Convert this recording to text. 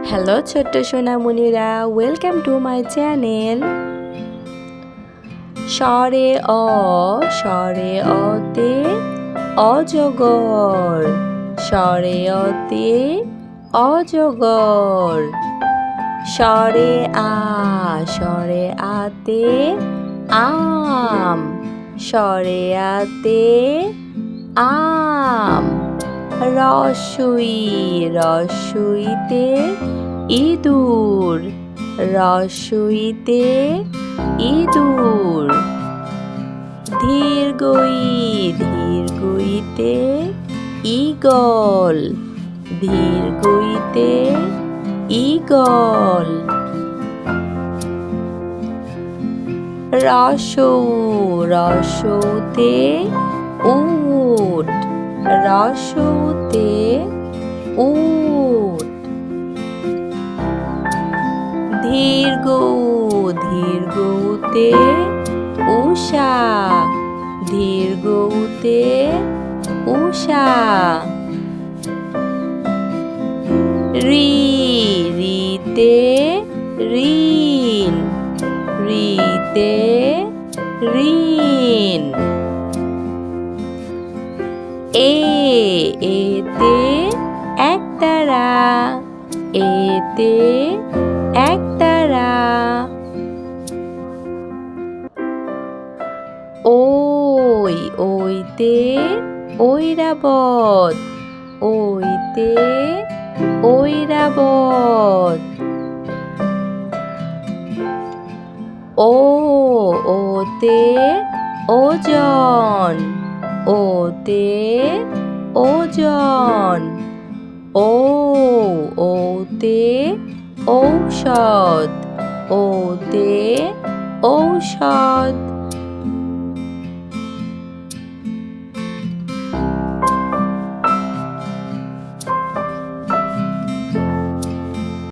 Hello ছোট্ট সোনামণিরা, welcome to my channel. স্বরে অতে অজগর, স্বরে অতে অজগর। স্বরে আতে আম, স্বরে আতে আম। রস্বইতে ইঁদুর, রস্বইতে ইঁদুর। ধীরগইতে ঈগল, ধীরগইতে ঈগল। রস্বউতে উট, রস্বউতে উট। ধীরগউতে উষা, ধীরগউতে উষা। রিতে ঋণ, রিতে ঋণ। এতে একতারা, এতে একতারা। ওইতে ঐরাবত, ওইতে ঐরাবত। ওতে ওজন, ওতে ওজন। ওতে ঔষধ, ওতে ঔষধ।